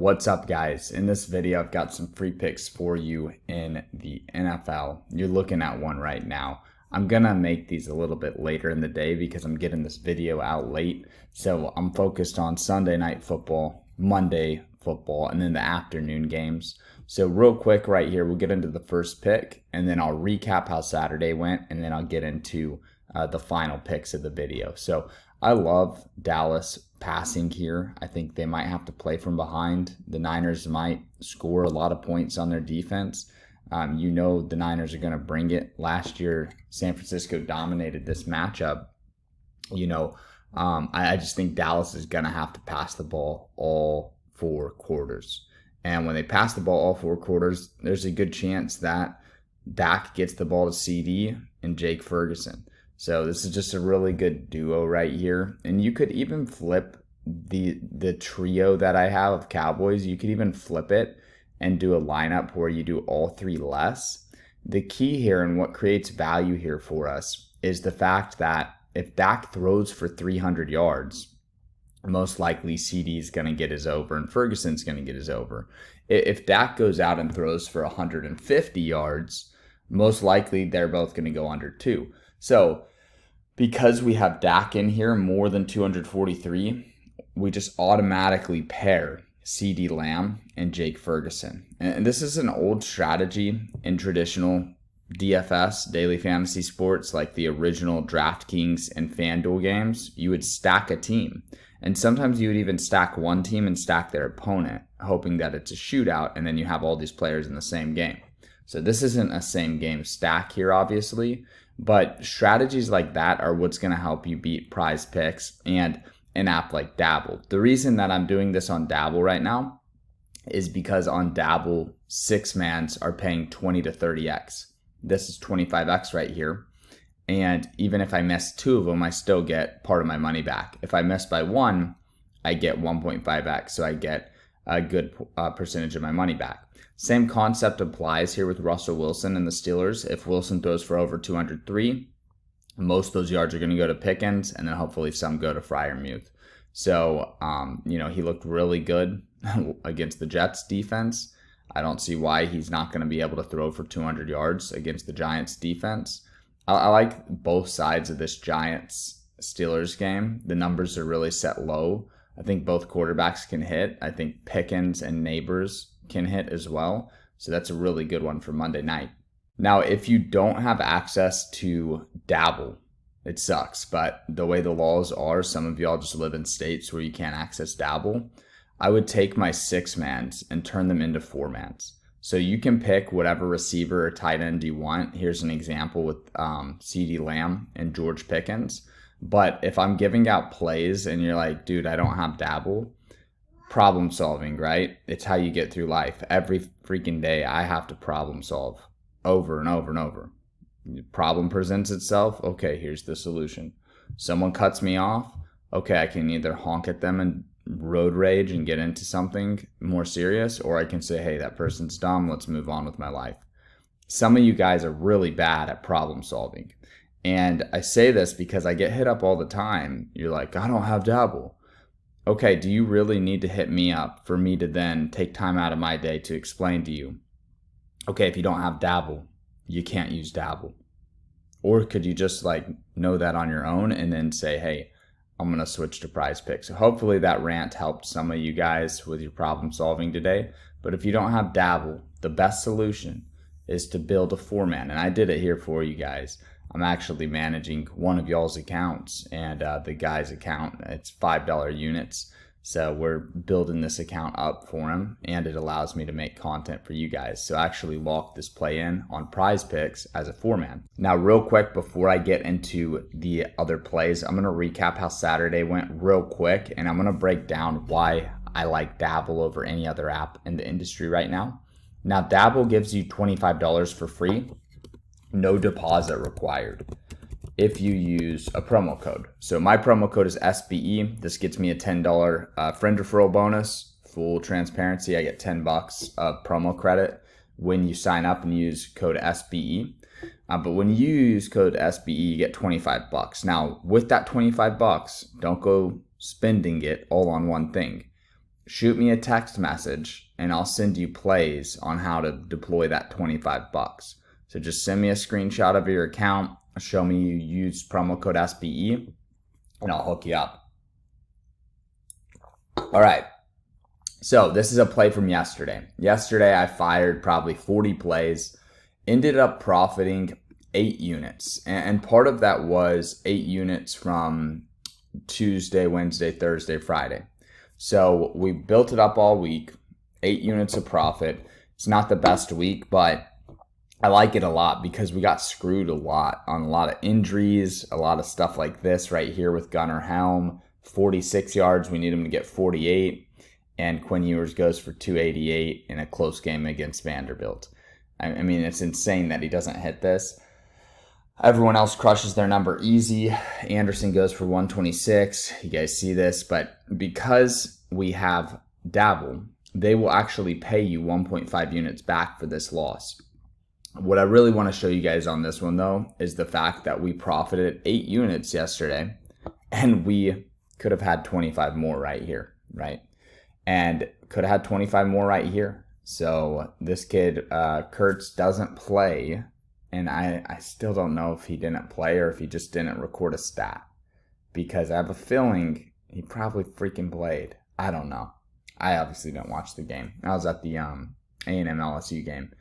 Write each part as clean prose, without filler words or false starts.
What's up, guys? In this video, I've got some free picks for you in the NFL. You're looking at one right now. I'm gonna make these a little bit later in the day because I'm getting this video out late. So I'm focused on Sunday night football, Monday football, and then the afternoon games. So real quick right here, we'll get into the first pick, and then I'll recap how Saturday went, and then I'll get into the final picks of the video. So I love Dallas passing here. I think they might have to play from behind. The Niners might score a lot of points on their defense. The Niners are going to bring it. Last year, San Francisco dominated this matchup. I just think Dallas is going to have to pass the ball all 4 quarters. And when they pass the ball all 4 quarters, there's a good chance that Dak gets the ball to CD and Jake Ferguson. So this is just a really good duo right here. And you could even flip the trio that I have of Cowboys. You could even flip it and do a lineup where you do all 3 less. The key here and what creates value here for us is the fact that if Dak throws for 300 yards, most likely CD is going to get his over and Ferguson's going to get his over. If Dak goes out and throws for 150 yards, most likely they're both going to go under 2. So because we have Dak in here more than 243, we just automatically pair CeeDee Lamb and Jake Ferguson. And this is an old strategy in traditional DFS, daily fantasy sports, like the original Drafkings and FanDuel games. You would stack a team. And sometimes you would even stack one team and stack their opponent, hoping that it's a shootout, and then you have all these players in the same game. So this isn't a same game stack here, obviously, but strategies like that are what's going to help you beat Prizepicks and an app like Dabble. The reason that I'm doing this on Dabble right now is because on Dabble, 6-mans are paying 20 to 30x. This is 25x right here. And even if I miss 2 of them, I still get part of my money back. If I miss by 1, I get 1.5x. So I get a good percentage of my money back. Same concept applies here with Russell Wilson and the Steelers. If Wilson throws for over 203, most of those yards are going to go to Pickens, and then hopefully some go to Freiermuth. So, he looked really good against the Jets defense. I don't see why he's not going to be able to throw for 200 yards against the Giants defense. I like both sides of this Giants-Steelers game. The numbers are really set low. I think both quarterbacks can hit. I think Pickens and Neighbors can hit as well. So that's a really good one for Monday night. Now, if you don't have access to Dabble, it sucks. But the way the laws are, some of y'all just live in states where you can't access Dabble. I would take my 6-mans and turn them into 4-mans. So you can pick whatever receiver or tight end you want. Here's an example with CeeDee Lamb and George Pickens. But if I'm giving out plays and you're like, dude, I don't have Dabble, problem solving, right? It's how you get through life. Every freaking day I have to problem solve over and over and over. The problem presents itself. Okay, here's the solution. Someone cuts me off. Okay, I can either honk at them and road rage and get into something more serious, or I can say, hey, that person's dumb. Let's move on with my life. Some of you guys are really bad at problem solving. And I say this because I get hit up all the time. You're like, I don't have Dabble. Okay, do you really need to hit me up for me to then take time out of my day to explain to you, okay, if you don't have Dabble, you can't use Dabble? Or could you just know that on your own and then say, hey, I'm going to switch to Prizepicks? So hopefully that rant helped some of you guys with your problem solving today. But if you don't have Dabble, the best solution is to build a 4-man. And I did it here for you guys. I'm actually managing one of y'all's accounts and the guy's account. It's $5 units. So we're building this account up for him, and it allows me to make content for you guys. So I actually locked this play in on Prizepicks as a 4-man. Now, real quick, before I get into the other plays, I'm going to recap how Saturday went real quick, and I'm going to break down why I like Dabble over any other app in the industry right now. Now, Dabble gives you $25 for free. No deposit required if you use a promo code. So my promo code is SBE. This gets me a $10 friend referral bonus. Full transparency, I get $10 of promo credit when you sign up and use code SBE. But when you use code SBE, you get $25. Now, with that $25, don't go spending it all on one thing. shoot me a text message and I'll send you plays on how to deploy that 25 bucks. So just send me a screenshot of your account, show me you use promo code SBE, and I'll hook you up. All right. So this is a play from yesterday. Yesterday I fired probably 40 plays, ended up profiting 8 units. And part of that was 8 units from Tuesday, Wednesday, Thursday, Friday. So we built it up all week, 8 units of profit. It's not the best week, but I like it a lot because we got screwed a lot on a lot of injuries, a lot of stuff like this right here with Gunnar Helm, 46 yards. We need him to get 48. And Quinn Ewers goes for 288 in a close game against Vanderbilt. I mean, it's insane that he doesn't hit this. Everyone else crushes their number easy. Anderson goes for 126. You guys see this, but because we have Dabble, they will actually pay you 1.5 units back for this loss. What I really want to show you guys on this one, though, is the fact that we profited 8 units yesterday, and we could have had 25 more right here, right? And could have had 25 more right here. So this kid, Kurtz, doesn't play. And I still don't know if he didn't play or if he just didn't record a stat. Because I have a feeling he probably freaking played. I don't know. I obviously didn't watch the game. I was at the A&M LSU game.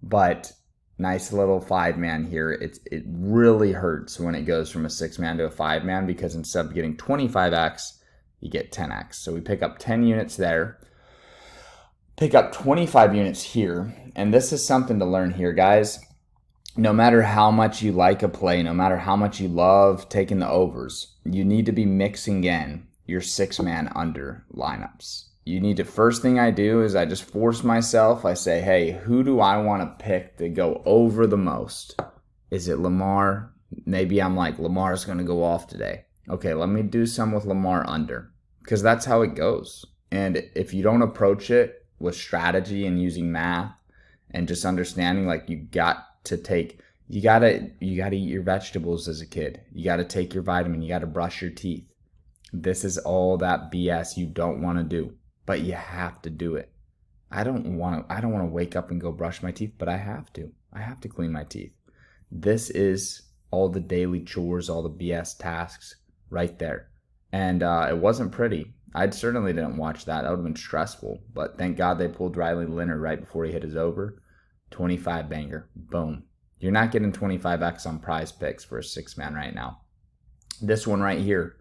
But nice little 5-man here. It really hurts when it goes from a 6-man to a 5-man. Because instead of getting 25x, you get 10x. So we pick up 10 units there. Pick up 25 units here. And this is something to learn here, guys. No matter how much you like a play, no matter how much you love taking the overs, you need to be mixing in your 6-man under lineups. You need to, first thing I do is I just force myself. I say, hey, who do I want to pick to go over the most? Is it Lamar? Maybe I'm like, Lamar's going to go off today. Okay, let me do some with Lamar under. Because that's how it goes. And if you don't approach it with strategy and using math and just understanding, like, you gotta eat your vegetables as a kid. You gotta take your vitamin. You gotta brush your teeth. This is all that BS you don't want to do, but you have to do it. I don't want to wake up and go brush my teeth, but I have to. I have to clean my teeth. This is all the daily chores, all the BS tasks right there. And it wasn't pretty. I certainly didn't watch that. That would have been stressful. But thank God they pulled Riley Leonard right before he hit his over. 25 banger. Boom. You're not getting 25x on Prizepicks for a 6-man right now. This one right here.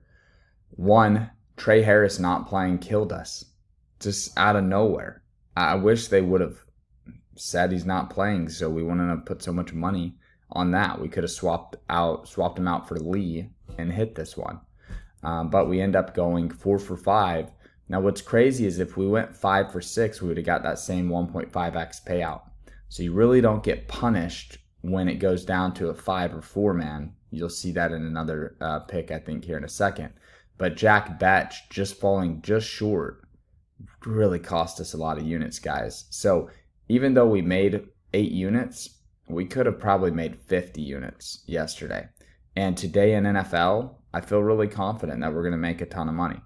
One, Trey Harris not playing killed us. Just out of nowhere. I wish they would have said he's not playing so we wouldn't have put so much money on that. We could have swapped him out for Lee and hit this one. But we end up going 4 for 5. Now, what's crazy is if we went 5 for 6, we would have got that same 1.5x payout. So you really don't get punished when it goes down to a 5 or 4-man. You'll see that in another pick, I think, here in a second. But Jack Betch just falling just short really cost us a lot of units, guys. So even though we made 8 units, we could have probably made 50 units yesterday. And today in NFL, I feel really confident that we're going to make a ton of money.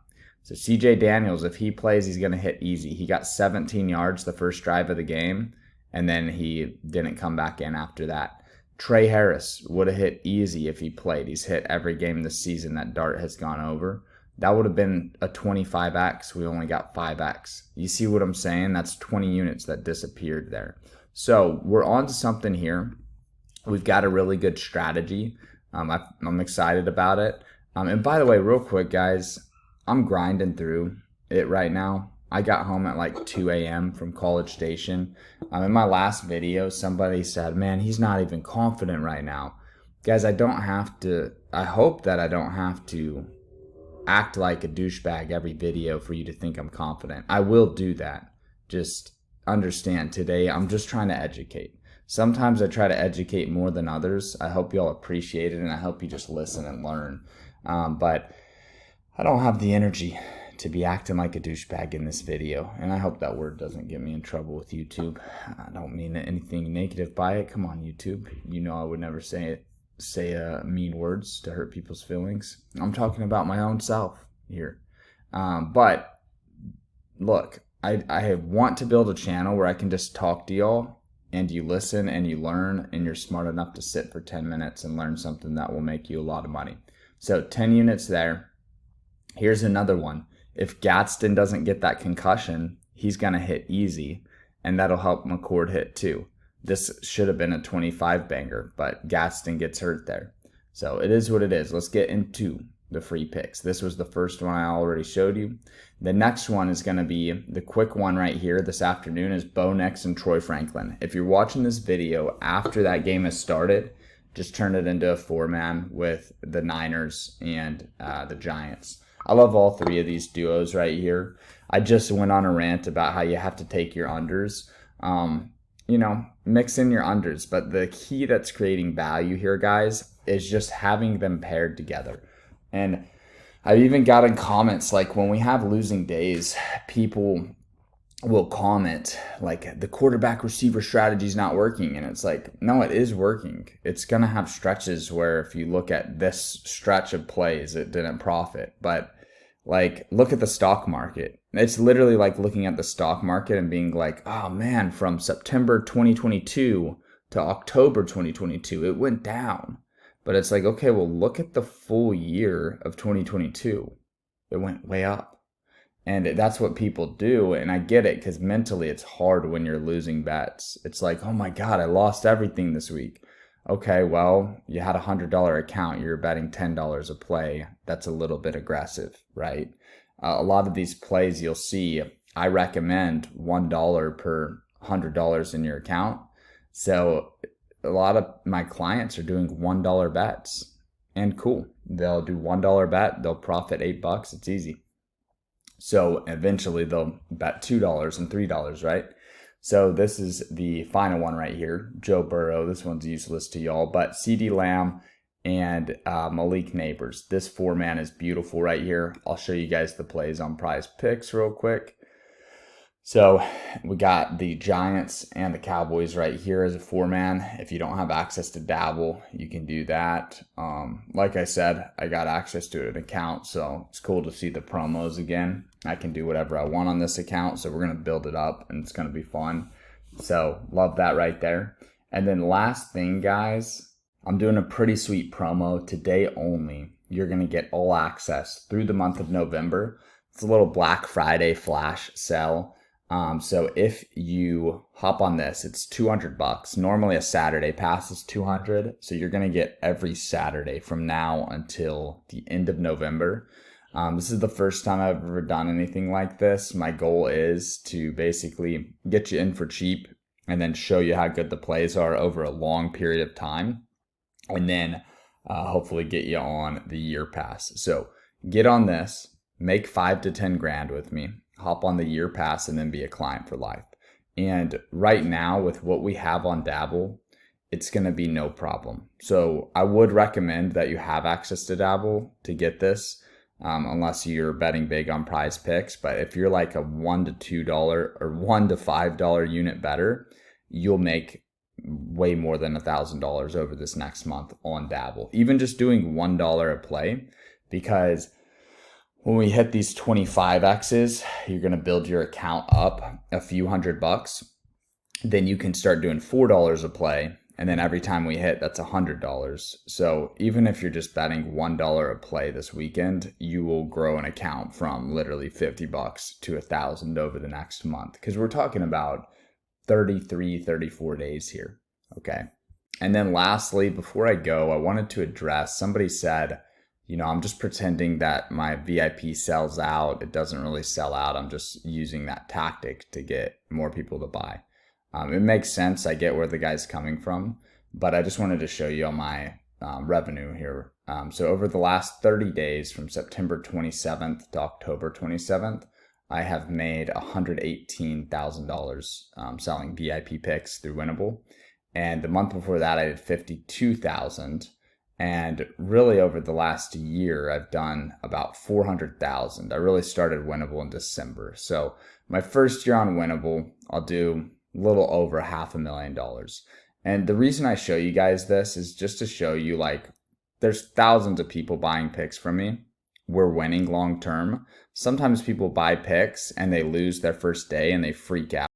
So CJ Daniels, if he plays, he's going to hit easy. He got 17 yards the first drive of the game, and then he didn't come back in after that. Trey Harris would have hit easy if he played. He's hit every game this season that Dart has gone over. That would have been a 25x. We only got 5x. You see what I'm saying? That's 20 units that disappeared there. So we're on to something here. We've got a really good strategy. I'm excited about it. And by the way, real quick, guys, I'm grinding through it right now. I got home at like 2 a.m. from College Station. In my last video, somebody said, man, he's not even confident right now. Guys, I hope that I don't have to act like a douchebag every video for you to think I'm confident. I will do that. Just understand, today I'm just trying to educate. Sometimes I try to educate more than others. I hope y'all appreciate it, and I hope you just listen and learn. But I don't have the energy to be acting like a douchebag in this video, and I hope that word doesn't get me in trouble with YouTube. I don't mean anything negative by it. Come on, YouTube. You know I would never say mean words to hurt people's feelings. I'm talking about my own self here. But look, I want to build a channel where I can just talk to y'all and you listen and you learn and you're smart enough to sit for 10 minutes and learn something that will make you a lot of money. So 10 units there. Here's another one. If Gadsden doesn't get that concussion, he's going to hit easy, and that'll help McCord hit too. This should have been a 25 banger, but Gadsden gets hurt there. So it is what it is. Let's get into the free picks. This was the first one I already showed you. The next one is going to be the quick one right here this afternoon is Bo Nix and Troy Franklin. If you're watching this video after that game has started, just turn it into a 4-man with the Niners and the Giants. I love all three of these duos right here. I just went on a rant about how you have to take your unders. Mix in your unders. But the key that's creating value here, guys, is just having them paired together. And I've even gotten comments like when we have losing days, people will comment like the quarterback receiver strategy is not working, and it's like, no, it is working. It's gonna have stretches where if you look at this stretch of plays, it didn't profit. But like, look at the stock market. It's literally like looking at the stock market and being like, oh man, from September 2022 to October 2022, it went down. But it's like, okay, well, look at the full year of 2022. It went way up. And that's what people do. And I get it, because mentally it's hard when you're losing bets. It's like, oh my God, I lost everything this week. Okay, well, you had a $100 account. You're betting $10 a play. That's a little bit aggressive, right? A lot of these plays you'll see, I recommend $1 per $100 in your account. So a lot of my clients are doing $1 bets, and cool. They'll do $1 bet. They'll profit $8. It's easy. So eventually they'll bet $2 and $3, right? So this is the final one right here. Joe Burrow. This one's useless to y'all, but CeeDee Lamb and Malik Neighbors. This 4-man is beautiful right here. I'll show you guys the plays on Prizepicks real quick. So we got the Giants and the Cowboys right here as a 4-man. If you don't have access to Dabble, you can do that. Like I said, I got access to an account, so it's cool to see the promos again. I can do whatever I want on this account, so we're going to build it up, and it's going to be fun. So love that right there. And then last thing, guys, I'm doing a pretty sweet promo today only. You're going to get all access through the month of November. It's a little Black Friday flash sale. So if you hop on this, it's $200. Normally a Saturday pass is $200. So you're going to get every Saturday from now until the end of November. This is the first time I've ever done anything like this. My goal is to basically get you in for cheap and then show you how good the plays are over a long period of time. And then hopefully get you on the year pass. So get on this, make 5 to 10 grand with me. Hop on the year pass and then be a client for life. And right now with what we have on Dabble, it's going to be no problem. So I would recommend that you have access to Dabble to get this, unless you're betting big on Prizepicks. But if you're like a $1 to $2 or $1 to $5 unit better, you'll make way more than $1,000 over this next month on Dabble. Even just doing $1 a play, because when we hit these 25Xs, you're going to build your account up a few $100. Then you can start doing $4 a play. And then every time we hit, that's $100. So even if you're just betting $1 a play this weekend, you will grow an account from literally $50 to $1,000 over the next month. Because we're talking about 33, 34 days here. Okay. And then lastly, before I go, I wanted to address, somebody said, I'm just pretending that my VIP sells out. It doesn't really sell out. I'm just using that tactic to get more people to buy. It makes sense. I get where the guy's coming from, but I just wanted to show you on my revenue here. So over the last 30 days from September 27th to October 27th, I have made $118,000 selling VIP picks through Winnable. And the month before that, I did $52,000. And really over the last year, I've done about $400,000. I really started Winnable in December. So my first year on Winnable, I'll do a little over $500,000. And the reason I show you guys this is just to show you, like, there's thousands of people buying picks from me. we're winning long term. Sometimes people buy picks and they lose their first day and they freak out